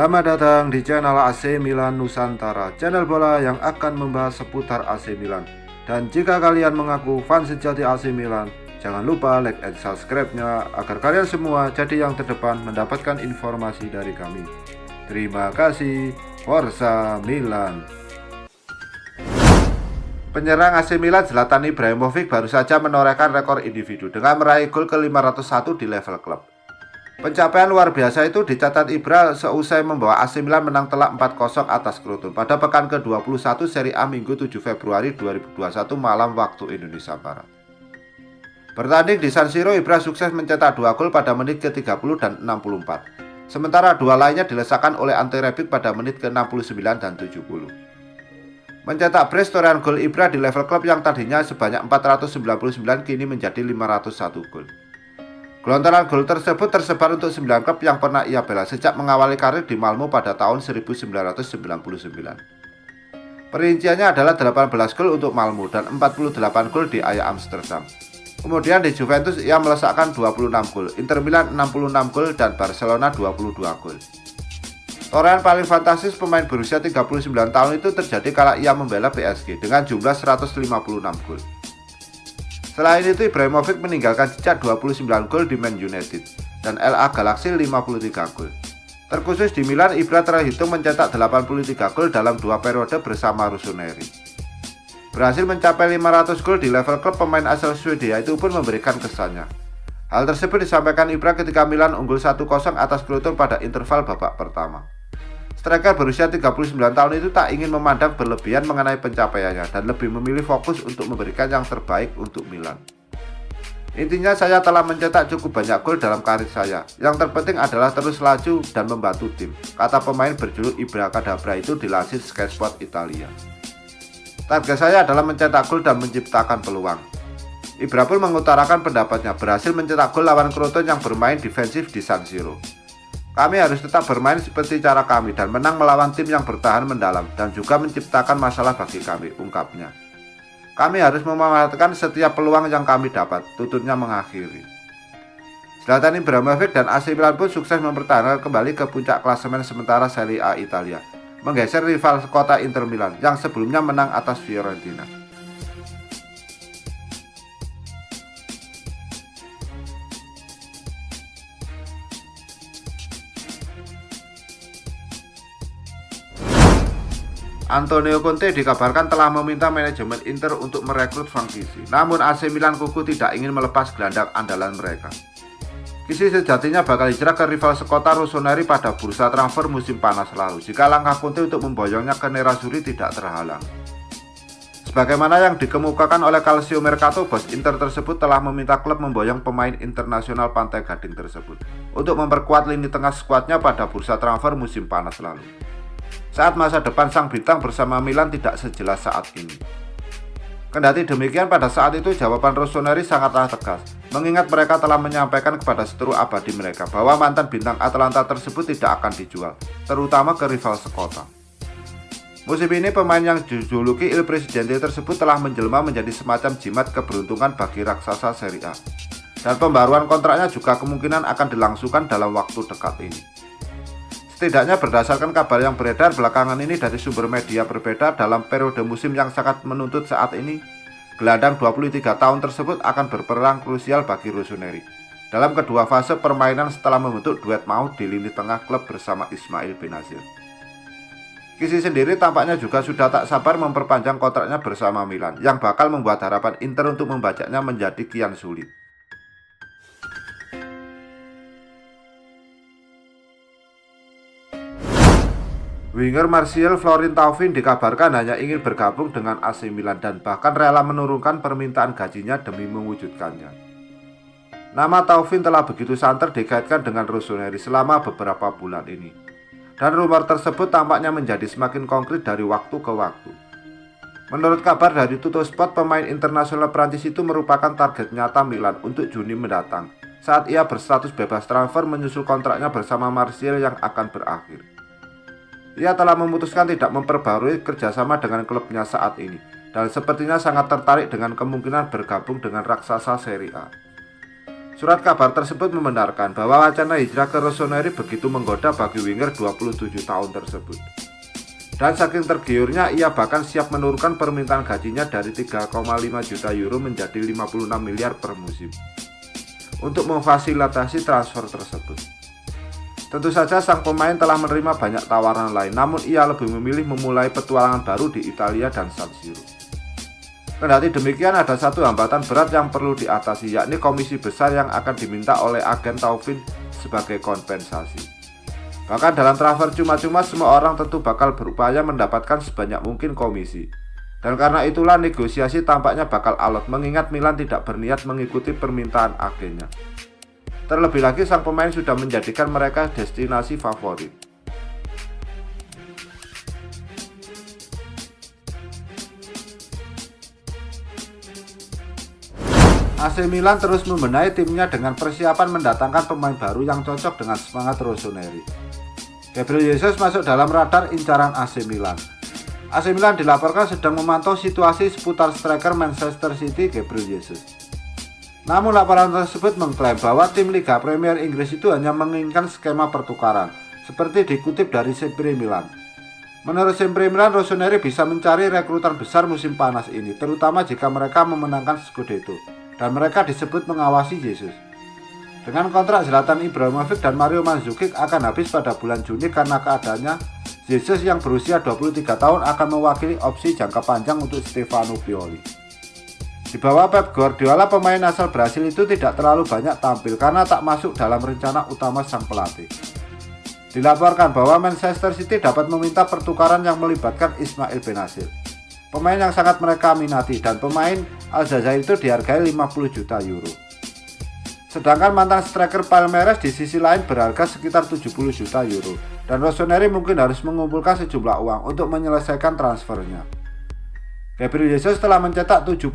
Selamat datang di channel AC Milan Nusantara, channel bola yang akan membahas seputar AC Milan. Dan jika kalian mengaku fans sejati AC Milan, jangan lupa like and subscribe-nya agar kalian semua jadi yang terdepan mendapatkan informasi dari kami. Terima kasih, Forza Milan. Penyerang AC Milan Zlatan Ibrahimovic baru saja menorehkan rekor individu dengan meraih gol ke-501 di level klub. Pencapaian luar biasa itu dicatat Ibra seusai membawa AC Milan menang telak 4-0 atas Crotone pada pekan ke-21 Serie A Minggu 7 Februari 2021 malam waktu Indonesia Barat. Bertanding di San Siro, Ibra sukses mencetak 2 gol pada menit ke-30 dan 64. Sementara dua lainnya dilesakan oleh Ante Rebic pada menit ke-69 dan 70. Mencetak brace torehan gol Ibra di level klub yang tadinya sebanyak 499 kini menjadi 501 gol. Gelontoran gol tersebut tersebar untuk 9 klub yang pernah ia bela sejak mengawali karir di Malmo pada tahun 1999. Perinciannya adalah 18 gol untuk Malmo dan 48 gol di Ajax Amsterdam. Kemudian di Juventus ia melesakkan 26 gol, Inter Milan 66 gol dan Barcelona 22 gol. Torehan paling fantastis pemain berusia 39 tahun itu terjadi kala ia membela PSG dengan jumlah 156 gol. Selain itu, Ibrahimovic meninggalkan jejak 29 gol di Man United dan LA Galaxy 53 gol. Terkhusus di Milan, Ibra terhitung mencetak 83 gol dalam 2 periode bersama Rossoneri. Berhasil mencapai 500 gol di level klub pemain asal Swedia itu pun memberikan kesannya. Hal tersebut disampaikan Ibra ketika Milan unggul 1-0 atas Crotone pada interval babak pertama. Striker berusia 39 tahun itu tak ingin memandang berlebihan mengenai pencapaiannya dan lebih memilih fokus untuk memberikan yang terbaik untuk Milan. Intinya, saya telah mencetak cukup banyak gol dalam karir saya. Yang terpenting adalah terus laju dan membantu tim, kata pemain berjuluk Ibra Kadabra itu dilansir Sky Sport Italia. Target saya adalah mencetak gol dan menciptakan peluang. Ibra pun mengutarakan pendapatnya berhasil mencetak gol lawan Crotone yang bermain defensif di San Siro. Kami harus tetap bermain seperti cara kami dan menang melawan tim yang bertahan mendalam dan juga menciptakan masalah bagi kami, ungkapnya. Kami harus memanfaatkan setiap peluang yang kami dapat, tutupnya mengakhiri. Zlatan Ibrahimovic dan AC Milan pun sukses mempertahankan kembali ke puncak klasemen sementara Serie A Italia, menggeser rival kota Inter Milan yang sebelumnya menang atas Fiorentina. Antonio Conte dikabarkan telah meminta manajemen Inter untuk merekrut Van Kisi. Namun AC Milan kuku tidak ingin melepas gelandang andalan mereka. Kisi sejatinya bakal hijrah ke rival sekota Rossoneri pada bursa transfer musim panas lalu jika langkah Conte untuk memboyongnya ke Nerazzurri tidak terhalang. Sebagaimana yang dikemukakan oleh Calcio Mercato, bos Inter tersebut telah meminta klub memboyong pemain internasional Pantai Gading tersebut untuk memperkuat lini tengah skuadnya pada bursa transfer musim panas lalu. Saat masa depan sang bintang bersama Milan tidak sejelas saat ini. Kendati demikian, pada saat itu jawaban Rossoneri sangatlah tegas, mengingat mereka telah menyampaikan kepada seteru abadi mereka bahwa mantan bintang Atalanta tersebut tidak akan dijual, terutama ke rival sekota. Musim ini pemain yang dijuluki Il Presidente tersebut telah menjelma menjadi semacam jimat keberuntungan bagi raksasa Serie A, dan pembaruan kontraknya juga kemungkinan akan dilangsungkan dalam waktu dekat ini. Setidaknya berdasarkan kabar yang beredar belakangan ini dari sumber media berbeda, dalam periode musim yang sangat menuntut saat ini, gelandang 23 tahun tersebut akan berperan krusial bagi Rossoneri dalam kedua fase permainan setelah membentuk duet maut di lini tengah klub bersama Ismail Benazir. Kisi sendiri tampaknya juga sudah tak sabar memperpanjang kontraknya bersama Milan, yang bakal membuat harapan Inter untuk membajaknya menjadi kian sulit. Winger Martial Florin Thauvin dikabarkan hanya ingin bergabung dengan AC Milan dan bahkan rela menurunkan permintaan gajinya demi mewujudkannya. Nama Thauvin telah begitu santer dikaitkan dengan Rossoneri selama beberapa bulan ini, dan rumor tersebut tampaknya menjadi semakin konkret dari waktu ke waktu. Menurut kabar dari Tuttosport, pemain internasional Prancis itu merupakan target nyata Milan untuk Juni mendatang saat ia berstatus bebas transfer menyusul kontraknya bersama Martial yang akan berakhir. Ia telah memutuskan tidak memperbarui kerjasama dengan klubnya saat ini dan sepertinya sangat tertarik dengan kemungkinan bergabung dengan raksasa Serie A. Surat kabar tersebut membenarkan bahwa wacana hijrah ke Rossoneri begitu menggoda bagi winger 27 tahun tersebut. Dan saking tergiurnya, ia bahkan siap menurunkan permintaan gajinya dari 3,5 juta euro menjadi 56 miliar per musim untuk memfasilitasi transfer tersebut. Tentu saja sang pemain telah menerima banyak tawaran lain, namun ia lebih memilih memulai petualangan baru di Italia dan San Siro. Kendati demikian, ada satu hambatan berat yang perlu diatasi, yakni komisi besar yang akan diminta oleh agen Taufin sebagai kompensasi. Bahkan dalam transfer cuma-cuma, semua orang tentu bakal berupaya mendapatkan sebanyak mungkin komisi. Dan karena itulah negosiasi tampaknya bakal alot, mengingat Milan tidak berniat mengikuti permintaan agennya. Terlebih lagi sang pemain sudah menjadikan mereka destinasi favorit. AC Milan terus membenahi timnya dengan persiapan mendatangkan pemain baru yang cocok dengan semangat Rossoneri. Gabriel Jesus masuk dalam radar incaran AC Milan. AC Milan dilaporkan sedang memantau situasi seputar striker Manchester City Gabriel Jesus. Namun laporan tersebut mengklaim bahwa tim Liga Premier Inggris itu hanya menginginkan skema pertukaran, seperti dikutip dari Sempre Milan. Menurut Sempre Milan, Rossoneri bisa mencari rekrutan besar musim panas ini, terutama jika mereka memenangkan Scudetto, dan mereka disebut mengawasi Jesus. Dengan kontrak Zlatan Ibrahimovic dan Mario Mandzukic akan habis pada bulan Juni, karena keadaannya Jesus yang berusia 23 tahun akan mewakili opsi jangka panjang untuk Stefano Pioli. Di bawah Pep Guardiola, pemain asal Brasil itu tidak terlalu banyak tampil karena tak masuk dalam rencana utama sang pelatih. Dilaporkan bahwa Manchester City dapat meminta pertukaran yang melibatkan Ismail Bennacer, pemain yang sangat mereka minati, dan pemain Aljazair itu dihargai 50 juta euro. Sedangkan mantan striker Palmeiras di sisi lain berharga sekitar 70 juta euro, dan Rossoneri mungkin harus mengumpulkan sejumlah uang untuk menyelesaikan transfernya. Gabriel Jesus telah mencetak 75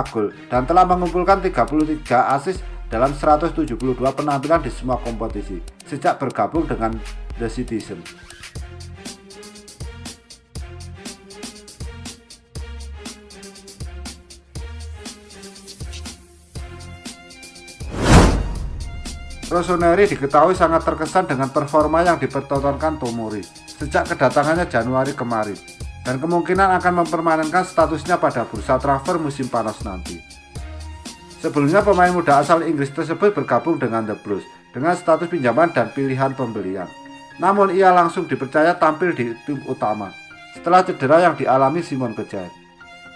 gol dan telah mengumpulkan 33 assist dalam 172 penampilan di semua kompetisi sejak bergabung dengan The Citizen. Rossoneri diketahui sangat terkesan dengan performa yang dipertontonkan Tomori sejak kedatangannya Januari kemarin, dan kemungkinan akan mempermanenkan statusnya pada bursa transfer musim panas nanti. Sebelumnya pemain muda asal Inggris tersebut bergabung dengan The Blues dengan status pinjaman dan pilihan pembelian. Namun ia langsung dipercaya tampil di tim utama setelah cedera yang dialami Simon Kjær.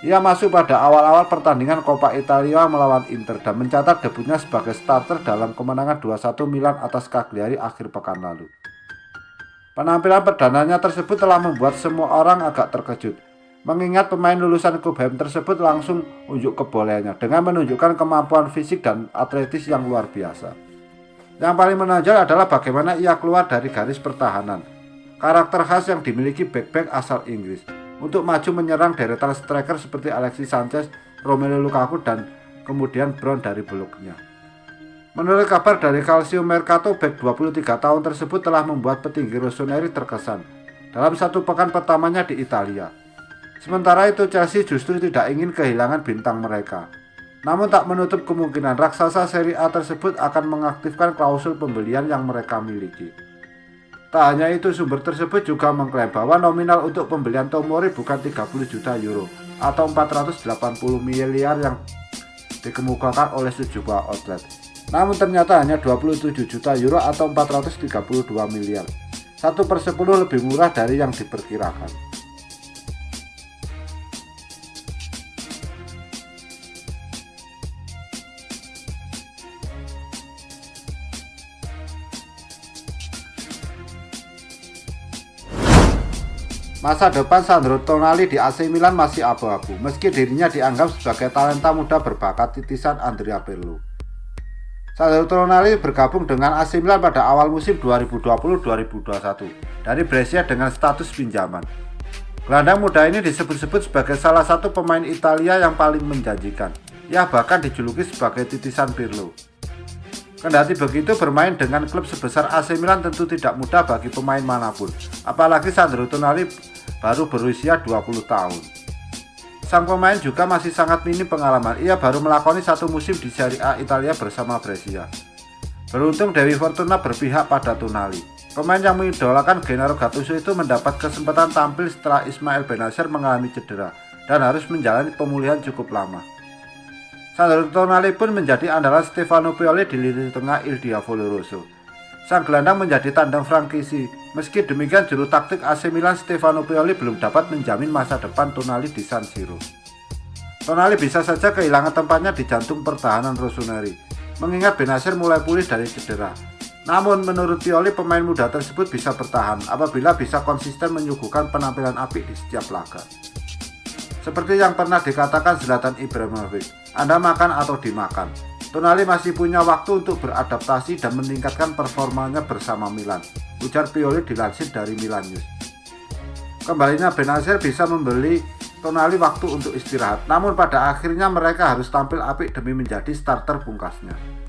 Ia masuk pada awal-awal pertandingan Coppa Italia melawan Inter dan mencatat debutnya sebagai starter dalam kemenangan 2-1 Milan atas Cagliari akhir pekan lalu. Penampilan perdananya tersebut telah membuat semua orang agak terkejut, mengingat pemain lulusan Cobham tersebut langsung unjuk kebolehannya dengan menunjukkan kemampuan fisik dan atletis yang luar biasa. Yang paling menonjol adalah bagaimana ia keluar dari garis pertahanan, karakter khas yang dimiliki bek-bek asal Inggris, untuk maju menyerang deretan striker seperti Alexis Sanchez, Romelu Lukaku, dan kemudian Brown dari bloknya. Menurut kabar dari Calcio Mercato, bek 23 tahun tersebut telah membuat petinggi Rossoneri terkesan dalam satu pekan pertamanya di Italia. Sementara itu Chelsea justru tidak ingin kehilangan bintang mereka. Namun tak menutup kemungkinan raksasa Serie A tersebut akan mengaktifkan klausul pembelian yang mereka miliki. Tak hanya itu, sumber tersebut juga mengklaim bahwa nominal untuk pembelian Tomori bukan 30 juta euro atau 480 miliar yang dikemukakan oleh sejumlah outlet. Namun ternyata hanya 27 juta euro atau 432 miliar, 1/10 lebih murah dari yang diperkirakan. Masa depan Sandro Tonali di AC Milan masih abu-abu, meski dirinya dianggap sebagai talenta muda berbakat titisan Andrea Pirlo. Sandro Tonali bergabung dengan AC Milan pada awal musim 2020-2021 dari Brescia dengan status pinjaman. Gelandang muda ini disebut-sebut sebagai salah satu pemain Italia yang paling menjanjikan. Ia bahkan dijuluki sebagai titisan Pirlo. Kendati begitu, bermain dengan klub sebesar AC Milan tentu tidak mudah bagi pemain manapun, apalagi Sandro Tonali baru berusia 20 tahun. Sang pemain juga masih sangat minim pengalaman, ia baru melakoni satu musim di Serie A Italia bersama Brescia. Beruntung Dewi Fortuna berpihak pada Tonali. Pemain yang mengidolakan Gennaro Gattuso itu mendapat kesempatan tampil setelah Ismail Bennacer mengalami cedera dan harus menjalani pemulihan cukup lama. Sandro Tonali pun menjadi andalan Stefano Pioli di lini tengah Il Diavolo Rosso. Sang gelandang menjadi tandang Frankisi. Meski demikian, juru taktik AC Milan Stefano Pioli belum dapat menjamin masa depan Tonali di San Siro. Tonali bisa saja kehilangan tempatnya di jantung pertahanan rossoneri, mengingat Bennacer mulai pulih dari cedera. Namun menurut Pioli, pemain muda tersebut bisa bertahan apabila bisa konsisten menyuguhkan penampilan apik di setiap laga. Seperti yang pernah dikatakan Zlatan Ibrahimovic, Anda makan atau dimakan. Tonali masih punya waktu untuk beradaptasi dan meningkatkan performanya bersama Milan, ujar Pioli dilansir dari Milan News. Kembalinya Bennacer bisa memberi Tonali waktu untuk istirahat, namun pada akhirnya mereka harus tampil apik demi menjadi starter pungkasnya.